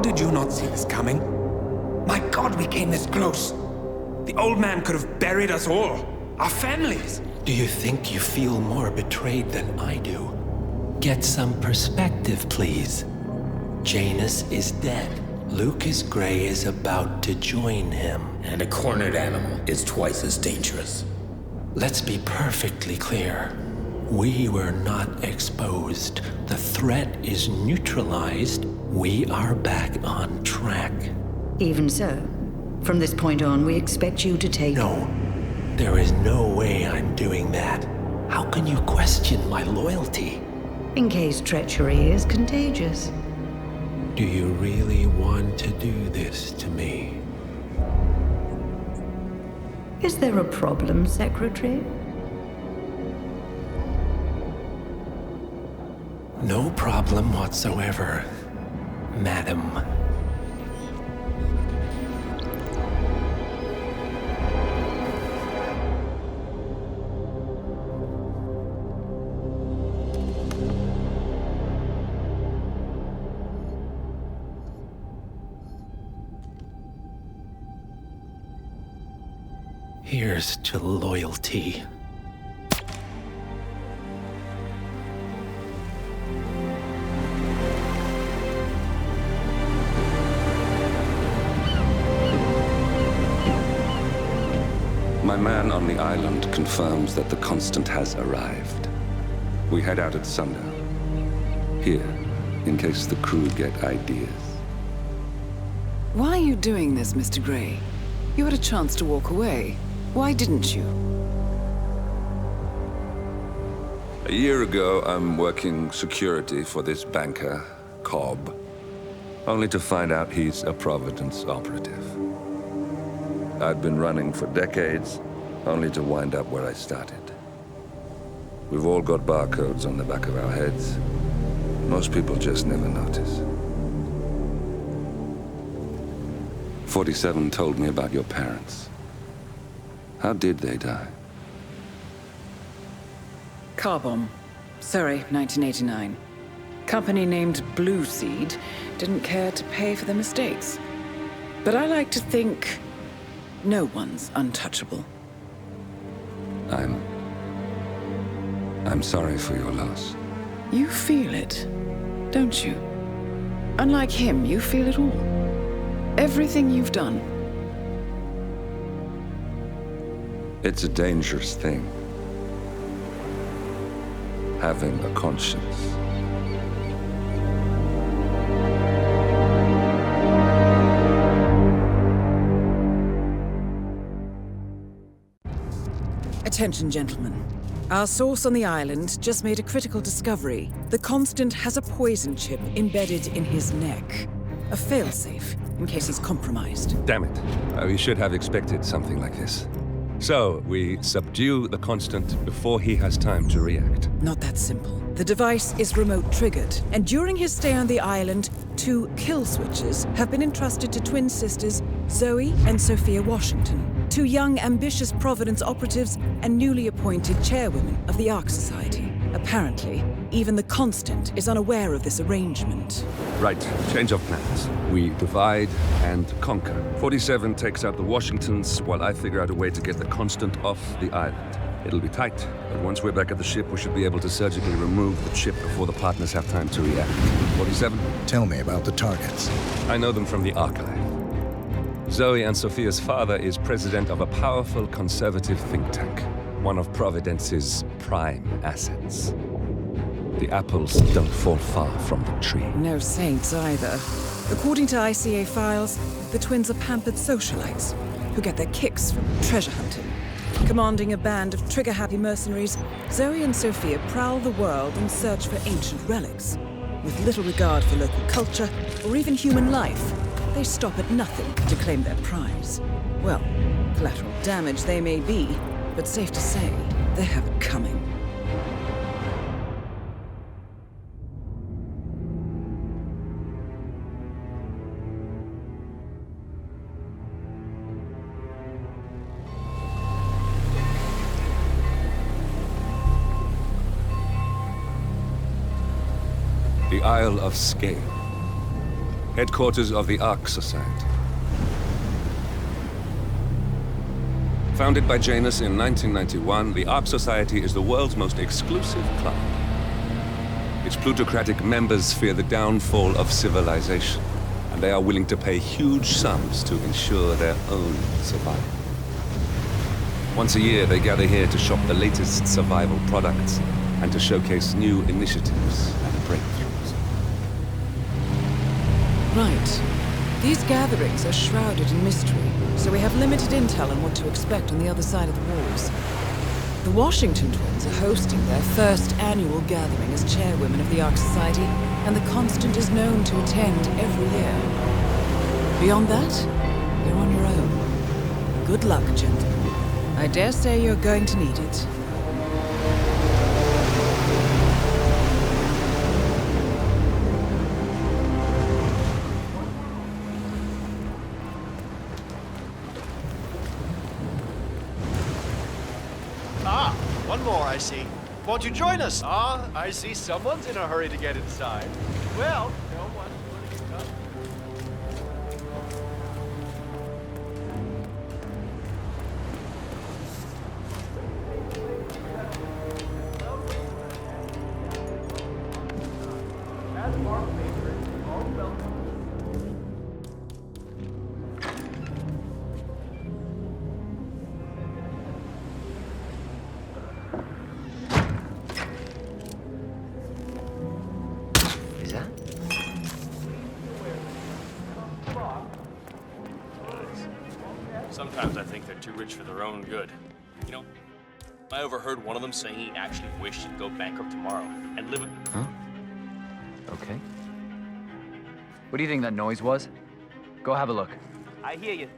did you not see this coming? My God, we came this close. The old man could have buried us all. Our families. Do you think you feel more betrayed than I do? Get some perspective, please. Janus is dead. Lucas Gray is about to join him. And a cornered animal is twice as dangerous. Let's be perfectly clear. We were not exposed. The threat is neutralized. We are back on track. Even so, from this point on, we expect you to take... No, there is no way I'm doing that. How can you question my loyalty? In case treachery is contagious. Do you really want to do this to me? Is there a problem, Secretary? No problem whatsoever, Madam. Here's to loyalty. My man on the island confirms that the Constant has arrived. We head out at sundown. Here, in case the crew get ideas. Why are you doing this, Mr. Gray? You had a chance to walk away. Why didn't you? A year ago, I'm working security for this banker, Cobb, only to find out he's a Providence operative. I'd been running for decades, only to wind up where I started. We've all got barcodes on the back of our heads. Most people just never notice. 47 told me about your parents. How did they die? Car bomb. Surrey, 1989. Company named Blue Seed didn't care to pay for their mistakes. But I like to think no one's untouchable. I'm sorry for your loss. You feel it, don't you? Unlike him, you feel it all. Everything you've done. It's a dangerous thing. Having a conscience. Attention, gentlemen. Our source on the island just made a critical discovery. The Constant has a poison chip embedded in his neck. A failsafe, in case he's compromised. Damn it. We should have expected something like this. So, we subdue the Constant before he has time to react. Not that simple. The device is remote-triggered, and during his stay on the island, 2 kill switches have been entrusted to twin sisters Zoe and Sophia Washington, 2 young, ambitious Providence operatives and newly appointed chairwomen of the Ark Society. Apparently, even the Constant is unaware of this arrangement. Right, change of plans. We divide and conquer. 47 takes out the Washingtons, while I figure out a way to get the Constant off the island. It'll be tight, but once we're back at the ship, we should be able to surgically remove the chip before the partners have time to react. 47? Tell me about the targets. I know them from the archive. Zoe and Sophia's father is president of a powerful conservative think tank, one of Providence's prime assets. The apples don't fall far from the tree. No saints either. According to ICA files, the twins are pampered socialites who get their kicks from treasure hunting. Commanding a band of trigger-happy mercenaries, Zoe and Sophia prowl the world in search for ancient relics. With little regard for local culture or even human life, they stop at nothing to claim their prize. Well, collateral damage they may be, but safe to say, they have it coming. The Isle of Sgàil. headquarters of the Ark Society. Founded by Janus in 1991, the Ark Society is the world's most exclusive club. Its plutocratic members fear the downfall of civilization, and they are willing to pay huge sums to ensure their own survival. Once a year, they gather here to shop the latest survival products and to showcase new initiatives and breakthroughs. Right. These gatherings are shrouded in mystery, so we have limited intel on what to expect on the other side of the walls. The Washington twins are hosting their first annual gathering as chairwomen of the Ark Society, and the Constant is known to attend every year. Beyond that, you're on your own. Good luck, gentlemen. I dare say you're going to need it. One more, I see. Won't you join us? Ah, I see someone's in a hurry to get inside. Well, no one's willing to come. As Mark Baker, all welcome. Sometimes I think they're too rich for their own good. You know, I overheard one of them saying he actually wished he'd go bankrupt tomorrow and live a... Huh? Okay. What do you think that noise was? Go have a look. I hear you.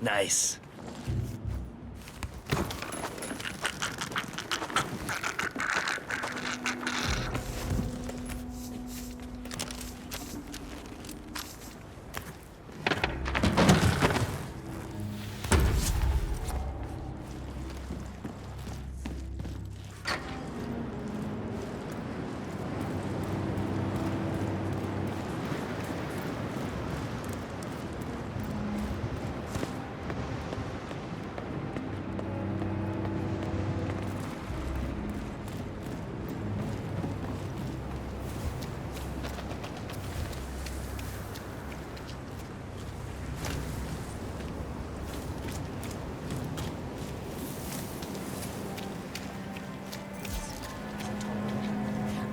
Nice.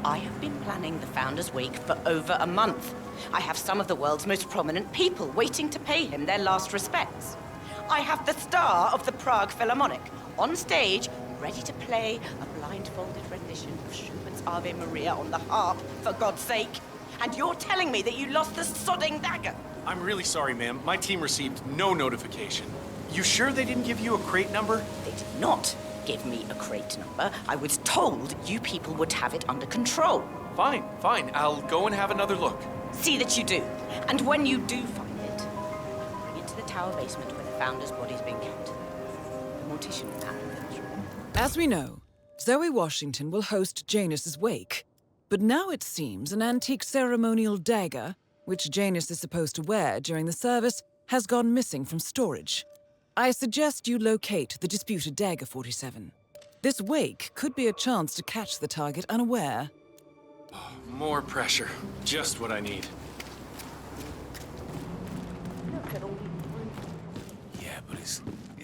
I have been planning the Founders Week for over a month. I have some of the world's most prominent people waiting to pay him their last respects. I have the star of the Prague Philharmonic on stage, ready to play a blindfolded rendition of Schubern's Ave Maria on the harp, for God's sake. And you're telling me that you lost the sodding dagger? I'm really sorry, ma'am. My team received no notification. You sure they didn't give you a crate number? They did not give me a crate number. I was told you people would have it under control. Fine, fine. I'll go and have another look. See that you do. And when you do find it, bring it to the tower basement where the Founder's body's being kept. The mortician will handle things. As we know, Zoe Washington will host Janus's wake. But now it seems an antique ceremonial dagger, which Janus is supposed to wear during the service, has gone missing from storage. I suggest you locate the disputed dagger 47. This wake could be a chance to catch the target unaware. More pressure. Just what I need. Yeah, but it's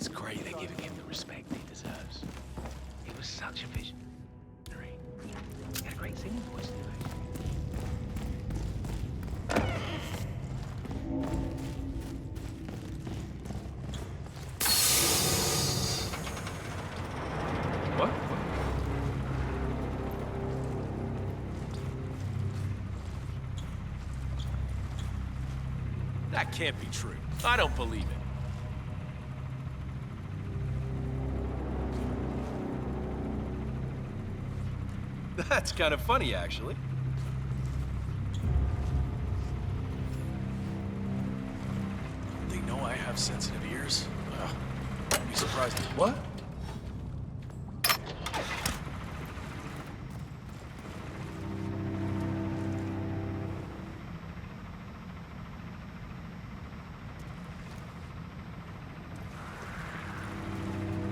great they're giving him the respect he deserves. He was such a visionary. He had a great singing voice, too. What? That can't be true. I don't believe it. That's kind of funny, actually. They know I have sensitive ears. I'd be surprised. What?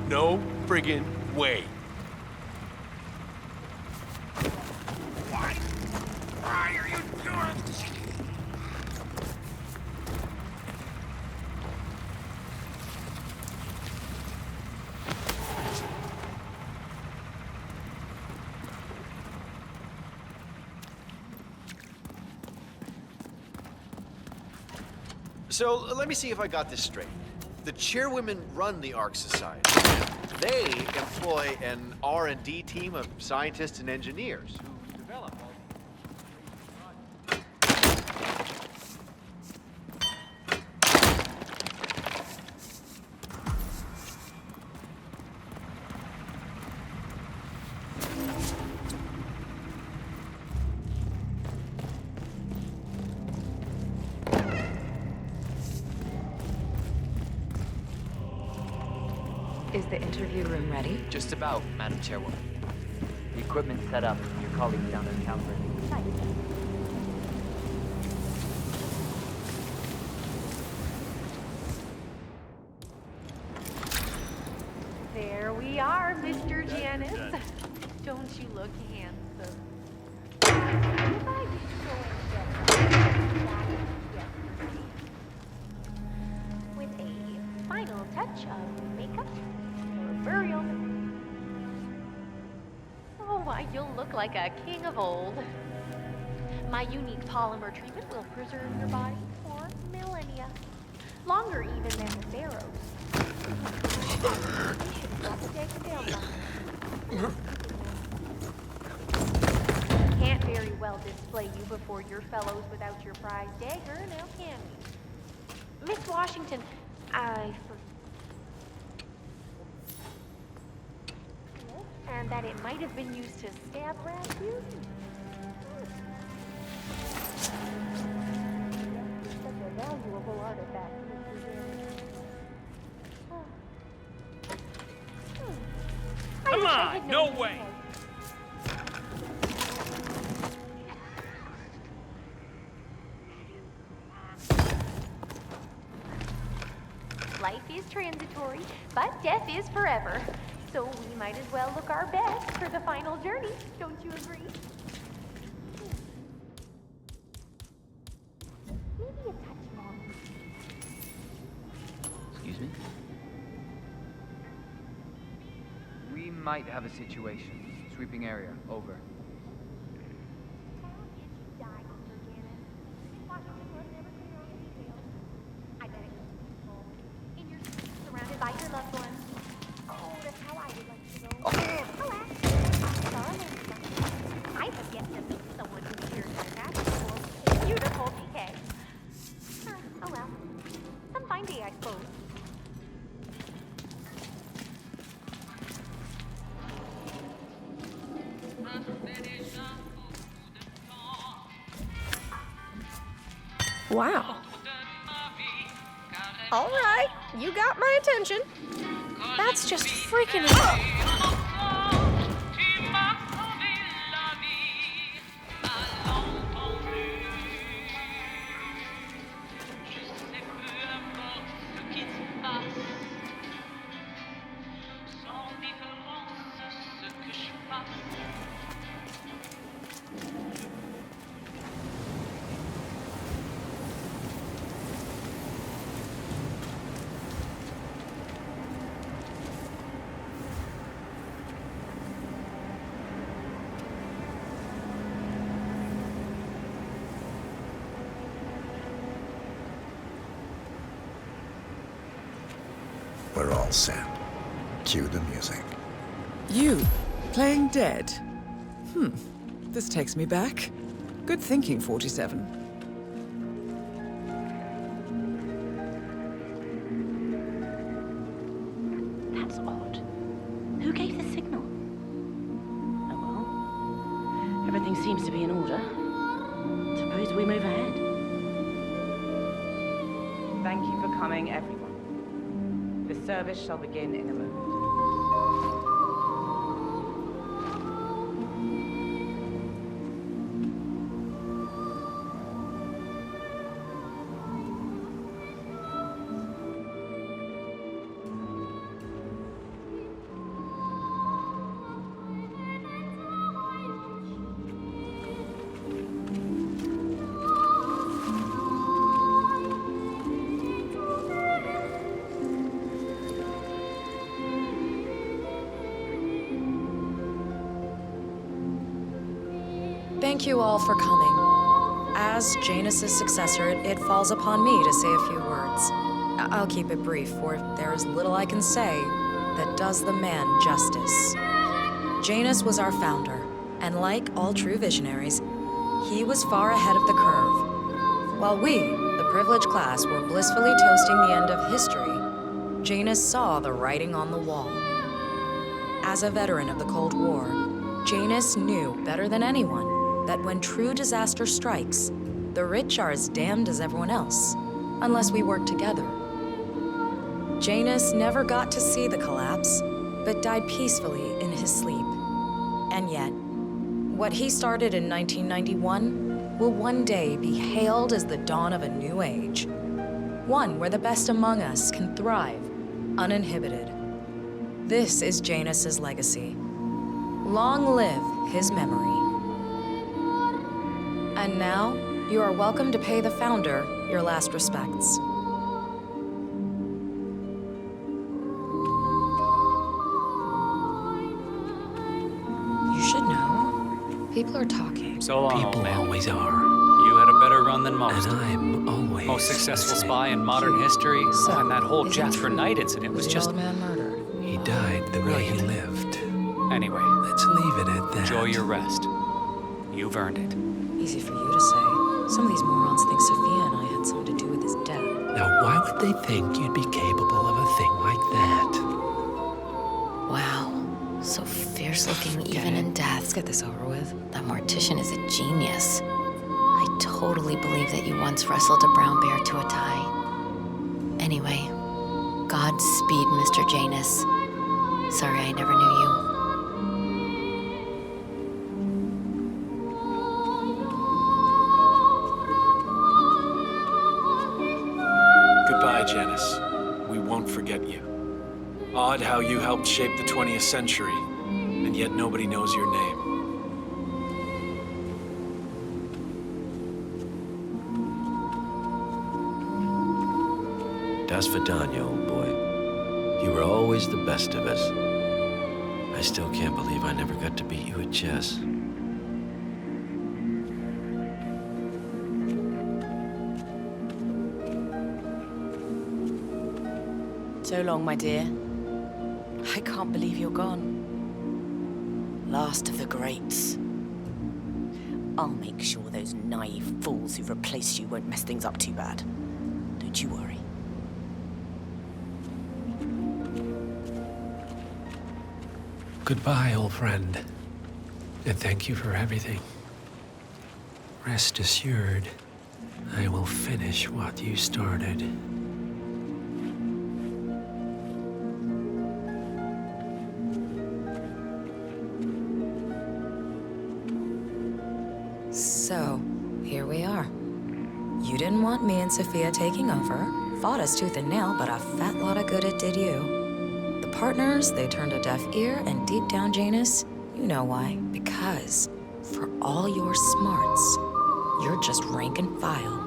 No friggin' way. Why are you doing this? So, let me see if I got this straight. The chairwomen run the Ark Society. They employ an R&D team of scientists and engineers who develop all Is the interview room ready? Just about, Madam Chairwoman. The equipment's set up. Your colleagues down there count for There we are, Mr. Janice. Don't you look handsome? With a final touch of makeup or burial. Oh, why, you'll look like a king of old. My unique polymer treatment will preserve your body for millennia. Longer even than the pharaohs. Can't very well display you before your fellows without your prize dagger, now can we? Miss Washington, and that it might have been used to stab Rasputin. Such a valuable artifact. Come on, no way! Life is transitory, but death is forever. So we might as well look our best for the final journey, don't you agree? Maybe a touch more. Excuse me? We might have a situation. Sweeping area, over. Surrounded by your loved ones. Oh, that's how I would like to know. I have yet to meet someone who shares my natural, beautiful decay. Oh well. Some fine day, I suppose. Wow. All right, you got my attention. That's just freaking up. We're all set. Cue the music. You, playing dead? This takes me back. Good thinking, 47. That's odd. Who gave the signal? Oh well. Everything seems to be in order. Suppose we move ahead. Thank you for coming, everyone. The service shall begin in a moment. Thank you all for coming. As Janus's successor, it falls upon me to say a few words. I'll keep it brief, for there is little I can say that does the man justice. Janus was our founder, and like all true visionaries, he was far ahead of the curve. While we, the privileged class, were blissfully toasting the end of history, Janus saw the writing on the wall. As a veteran of the Cold War, Janus knew better than anyone that when true disaster strikes, the rich are as damned as everyone else, unless we work together. Janus never got to see the collapse, but died peacefully in his sleep. And yet, what he started in 1991 will one day be hailed as the dawn of a new age. One where the best among us can thrive, uninhibited. This is Janus's legacy. Long live his memory. And now, you are welcome to pay the founder your last respects. You should know. People are talking. So long, People old man. always are. You had a better run than most. And I'm always Most successful listening. spy in modern history. So, And that whole is it Jasper true? Knight incident was The just... old man murdered. He died the way he lived. Anyway, Let's leave it at that. enjoy your rest. You've earned it. Easy for you to say. Some of these morons think Sophia and I had something to do with his death. Now, why would they think you'd be capable of a thing like that? Wow. So fierce looking Forget even it. in death. Let's get this over with. That mortician is a genius. I totally believe that you once wrestled a brown bear to a tie. Anyway, Godspeed, Mr. Janus. Sorry I never knew you. Goodbye, Janus. We won't forget you. Odd how you helped shape the 20th century, and yet nobody knows your name. Das Vidania, old boy. You were always the best of us. I still can't believe I never got to beat you at chess. So long, my dear. I can't believe you're gone. Last of the greats. I'll make sure those naive fools who've replaced you won't mess things up too bad. Don't you worry. Goodbye, old friend. And thank you for everything. Rest assured, I will finish what you started. So, here we are. You didn't want me and Sophia taking over, fought us tooth and nail, but a fat lot of good it did you. The partners, they turned a deaf ear, and deep down, Janus, you know why. Because, for all your smarts, you're just rank and file.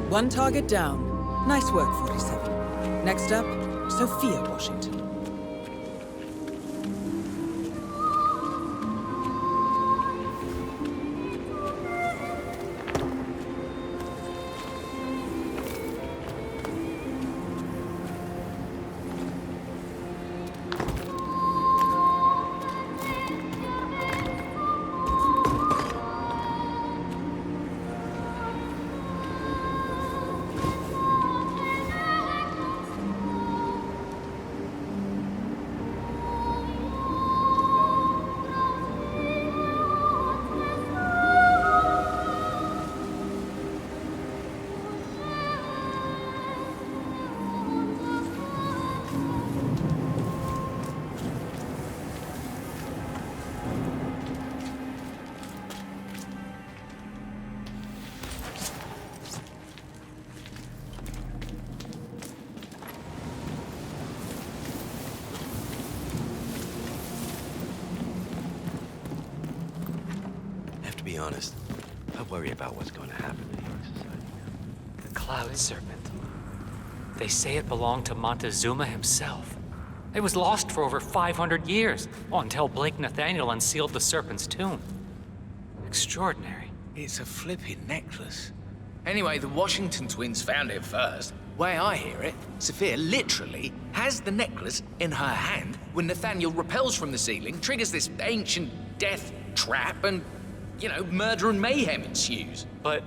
One target down. Nice work, 47. Next up, Sophia Washington. I have to be honest. I worry about what's going to happen to the Ark Society now. The Cloud Serpent. They say it belonged to Montezuma himself. It was lost for over 500 years, until Blake Nathaniel unsealed the Serpent's tomb. Extraordinary. It's a flipping necklace. Anyway, the Washington twins found it first. Way I hear it, Sophia literally has the necklace in her hand when Nathaniel repels from the ceiling, triggers this ancient death trap, and, you know, murder and mayhem ensues. But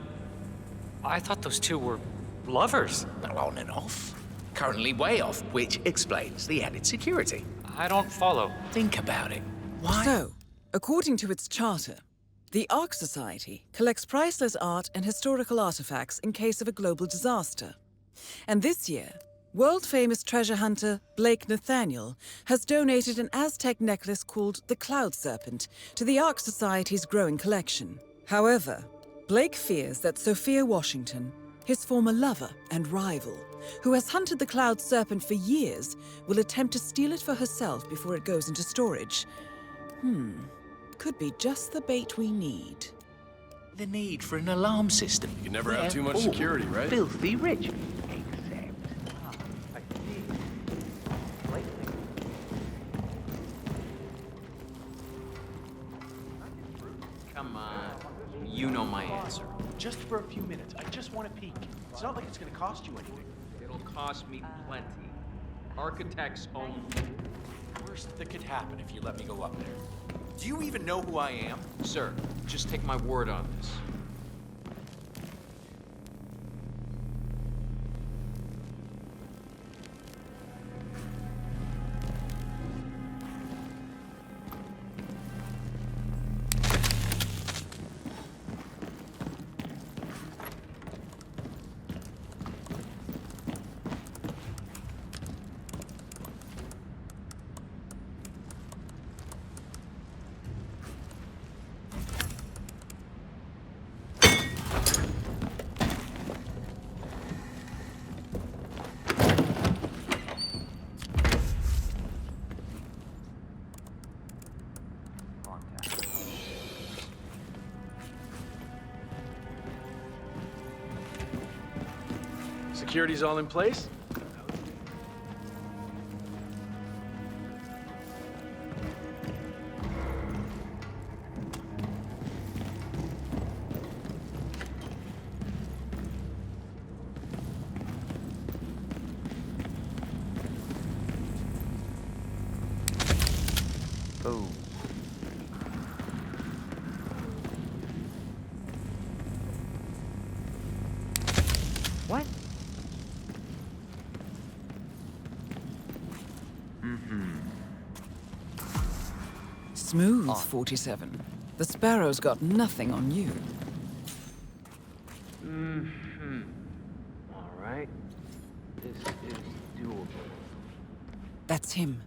I thought those two were lovers. Well, on and off. Currently way off, which explains the added security. I don't follow. Think about it. Why? So, according to its charter, the Ark Society collects priceless art and historical artifacts in case of a global disaster. And this year, world-famous treasure hunter Blake Nathaniel has donated an Aztec necklace called the Cloud Serpent to the Ark Society's growing collection. However, Blake fears that Sophia Washington, his former lover and rival, who has hunted the Cloud Serpent for years, will attempt to steal it for herself before it goes into storage. Could be just the bait we need. The need for an alarm system. You can never have too much security, right? Filthy rich. Come on. You know my answer. Just for a few minutes. I just want to peek. It's not like it's going to cost you anything. It'll cost me plenty. Architects own. Worst that could happen if you let me go up there. Do you even know who I am? Sir, just take my word on this. Security's all in place? Boom. What? Smooth, 47. The Sparrow's got nothing on you. All right. This is doable. That's him.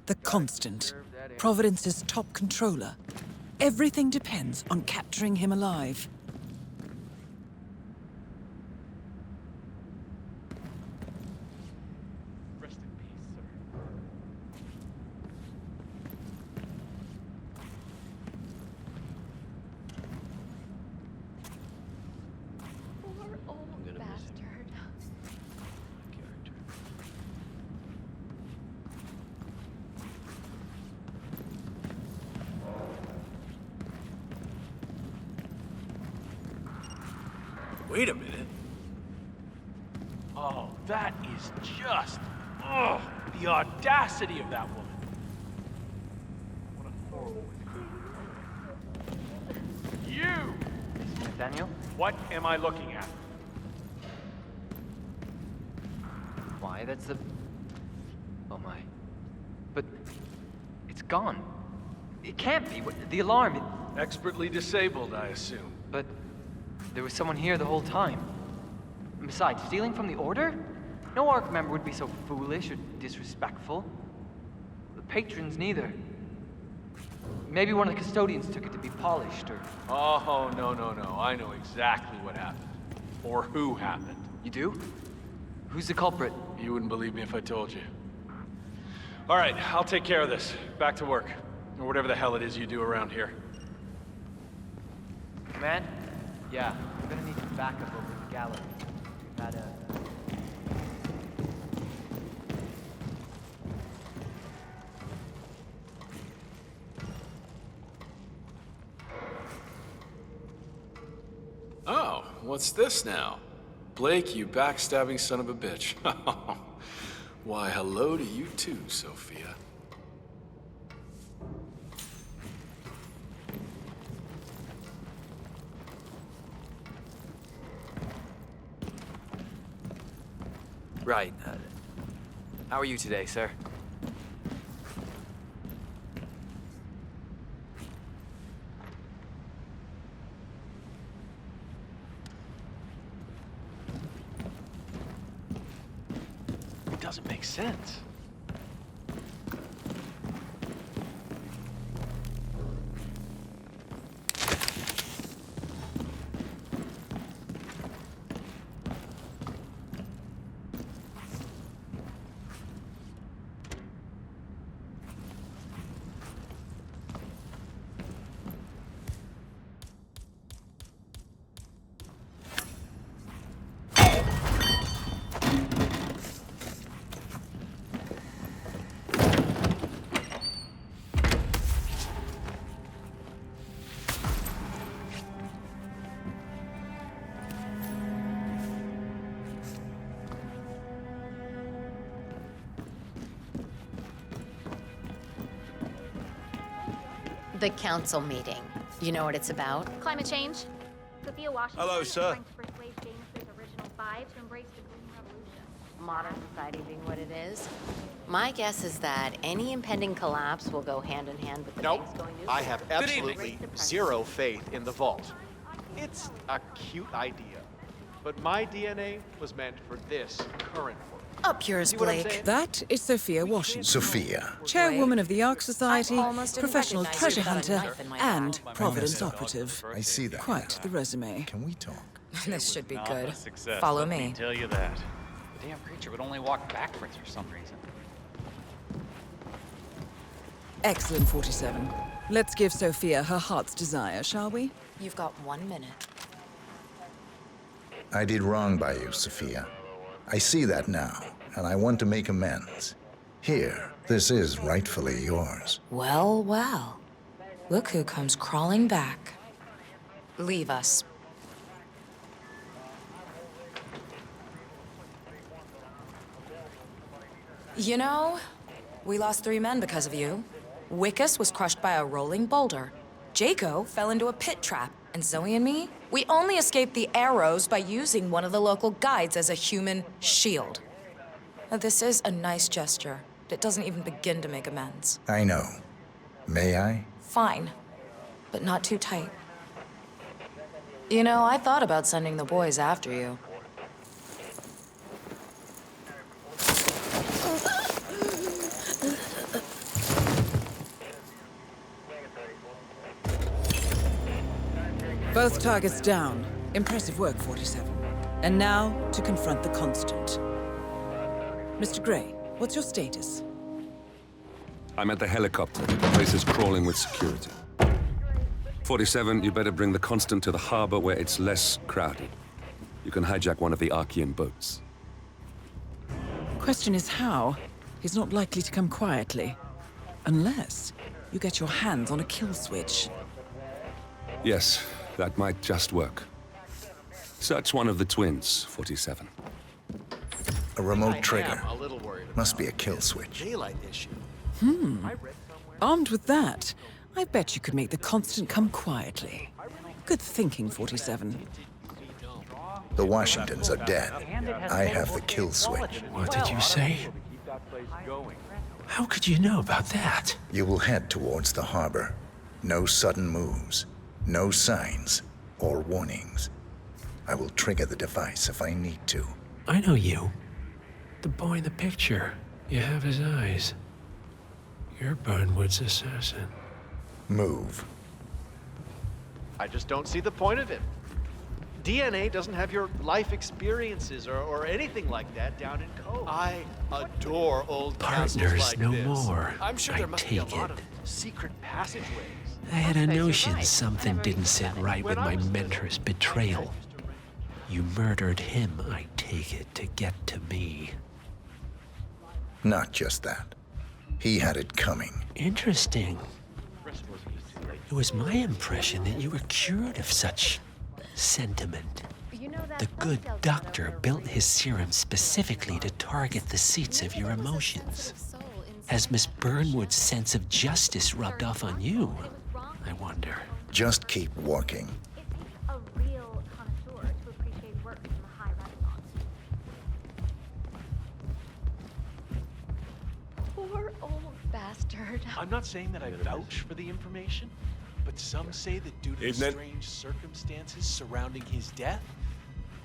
The Constant. Providence's top controller. Everything depends on capturing him alive. Rest in peace, sir. Poor old bastard. Wait a minute. Oh, that is just... Oh, the audacity of that woman. What a horrible way to... You! Nathaniel? What am I looking at? Why, that's the... Oh my. But... it's gone. It can't be. The alarm, it... Expertly disabled, I assume. But... there was someone here the whole time. And besides, stealing from the Order? No Ark member would be so foolish or disrespectful. The patrons neither. Maybe one of the custodians took it to be polished, or... Oh, no. I know exactly what happened. Or who happened. You do? Who's the culprit? You wouldn't believe me if I told you. All right, I'll take care of this. Back to work. Or whatever the hell it is you do around here. Command? Yeah, I'm gonna need some backup over in the gallery. Oh, what's this now? Blake, you backstabbing son of a bitch. Why, hello to you too, Sophia. Right. How are you today, sir? It doesn't make sense. The council meeting. You know what it's about? Climate change. Sophia Washington Hello, is sir. trying to persuade James's original five to embrace the Green Revolution. Modern society being what it is. My guess is that any impending collapse will go hand in hand with the Nope. banks going nuclear. I have absolutely zero faith in the vault. It's a cute idea, but my DNA was meant for this current work. Up yours, See what I'm Blake. saying? That is Sophia Washington. Sophia. Chairwoman of the Ark Society, I almost didn't professional recognize treasure you without a hunter, knife in my and hand. Providence operative. I see that. Quite the resume. Can we talk? This should be good. Success, Follow let me. Tell you that. The damn creature would only walk backwards for some reason. Excellent, 47. Let's give Sophia her heart's desire, shall we? You've got 1 minute. I did wrong by you, Sophia. I see that now, and I want to make amends. Here, this is rightfully yours. Well, well. Look who comes crawling back. Leave us. You know, we lost 3 men because of you. Wickus was crushed by a rolling boulder. Jaco fell into a pit trap. And Zoe and me, we only escaped the arrows by using one of the local guides as a human shield. Now, this is a nice gesture, but it doesn't even begin to make amends. I know. May I? Fine, but not too tight. You know, I thought about sending the boys after you. Both targets down. Impressive work, 47. And now, to confront the Constant. Mr. Gray, what's your status? I'm at the helicopter. The place is crawling with security. 47, you better bring the Constant to the harbor where it's less crowded. You can hijack one of the Archean boats. Question is how? He's not likely to come quietly. Unless you get your hands on a kill switch. Yes, that might just work. Search one of the twins, 47. A remote trigger. I am a little worried about Must be a kill switch. daylight issue. Armed with that, I bet you could make the Constant come quietly. Good thinking, 47. The Washingtons are dead. I have the kill switch. What did you say? How could you know about that? You will head towards the harbor. No sudden moves. No signs or warnings. I will trigger the device if I need to. I know you. The boy in the picture. You have his eyes. You're Burnwood's assassin. Move. I just don't see the point of it. DNA doesn't have your life experiences or anything like that down in code. I adore old castles Partners like no this. more. I'm sure I there must be a take lot it. of secret passageways. I had a notion something didn't sit right with my mentor's betrayal. You murdered him, I take it, to get to me. Not just that. He had it coming. Interesting. It was my impression that you were cured of such sentiment. The good doctor built his serum specifically to target the seats of your emotions. Has Miss Burnwood's sense of justice rubbed off on you? I wonder. Just keep walking. A real connoisseur to appreciate work from a high Renaissance. Poor old bastard. I'm not saying that I vouch for the information, but some say that due to the strange circumstances surrounding his death,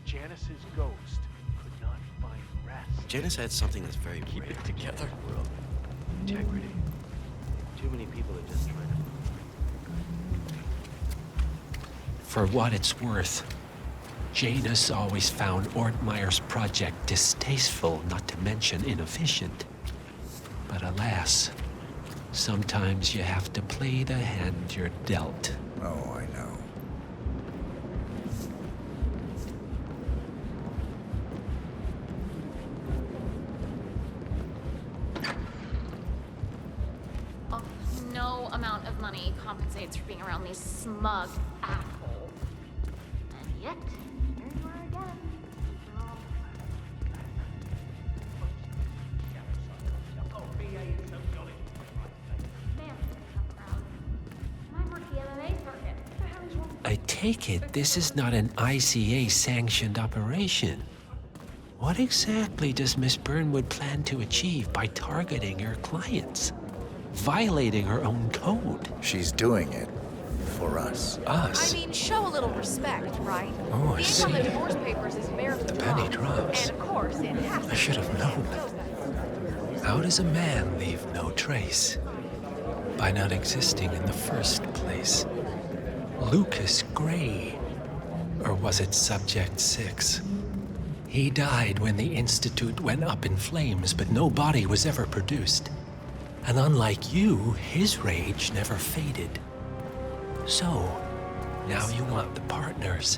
Janice's ghost could not find rest. Janice had something that's very rare. Keep it together. In the world. Integrity. Too many people are just trying to... For what it's worth, Janus always found Ortmeyer's project distasteful, not to mention inefficient. But alas, sometimes you have to play the hand you're dealt. Oh, I know. No amount of money compensates for being around these smug assholes. And yet, here you are again. I take it this is not an ICA-sanctioned operation. What exactly does Miss Burnwood plan to achieve by targeting her clients? Violating her own code. She's doing it for us. Us? I mean, show a little respect, right? Oh, I the see. ink on the divorce papers is very The penny drops. And of course, it has I should have known. How does a man leave no trace? By not existing in the first place. Lucas Gray. Or was it Subject 6? He died when the Institute went up in flames, but no body was ever produced. And unlike you, his rage never faded. So, now you want the partners,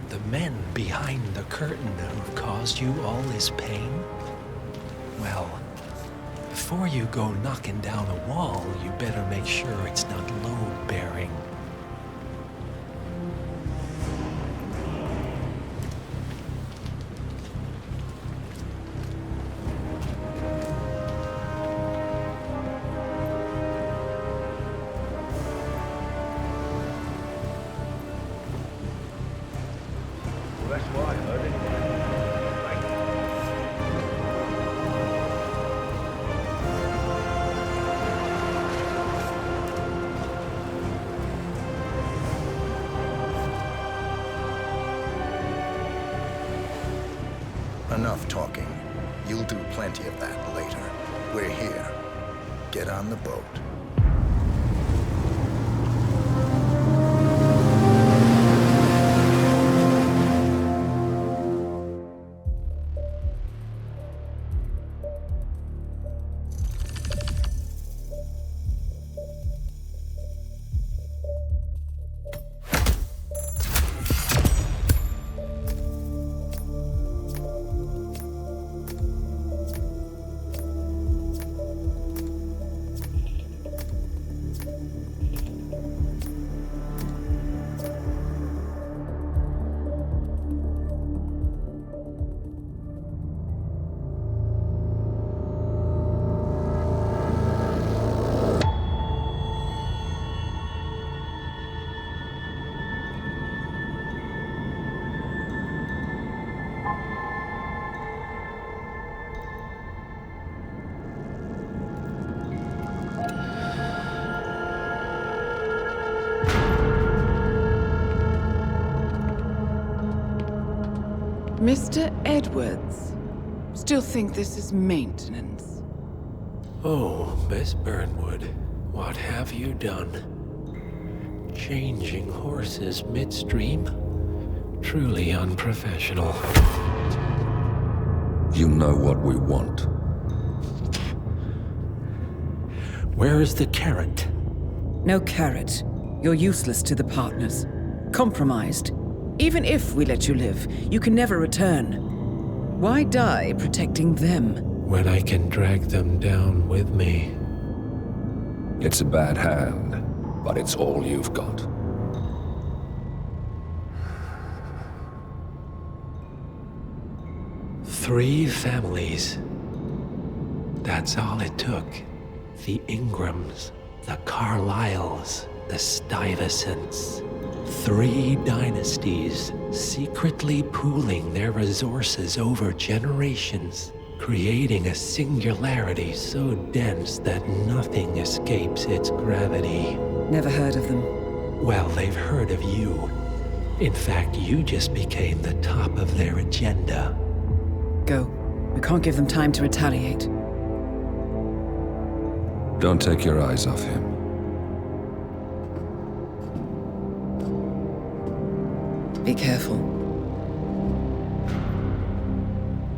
the men behind the curtain who've caused you all this pain? Well, before you go knocking down a wall, you better make sure it's not load-bearing. Enough talking. You'll do plenty of that later. We're here. Get on the boat. Mr. Edwards, still think this is maintenance? Oh, Miss Burnwood, what have you done? Changing horses midstream? Truly unprofessional. You know what we want. Where is the carrot? No carrot. You're useless to the partners. Compromised. Even if we let you live, you can never return. Why die protecting them? When I can drag them down with me. It's a bad hand, but it's all you've got. Three families. That's all it took. The Ingrams, the Carlyles, the Stuyvesants. 3 dynasties secretly pooling their resources over generations, creating a singularity so dense that nothing escapes its gravity. Never heard of them. Well, they've heard of you. In fact, you just became the top of their agenda. Go. We can't give them time to retaliate. Don't take your eyes off him. Be careful.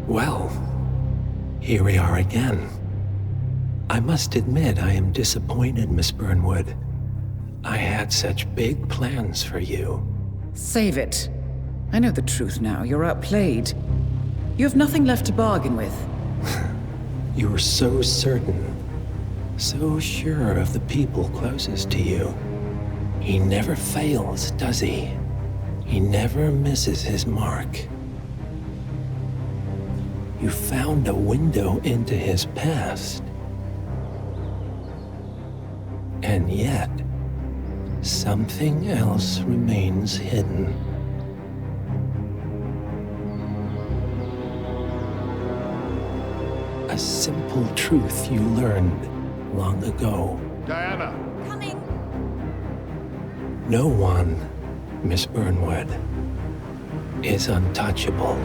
Well, here we are again. I must admit I am disappointed, Miss Burnwood. I had such big plans for you. Save it. I know the truth now. You're outplayed. You have nothing left to bargain with. You were so certain, so sure of the people closest to you. He never fails, does he? He never misses his mark. You found a window into his past. And yet, something else remains hidden. A simple truth you learned long ago. Diana! Coming! No one, Miss Burnwood, is untouchable.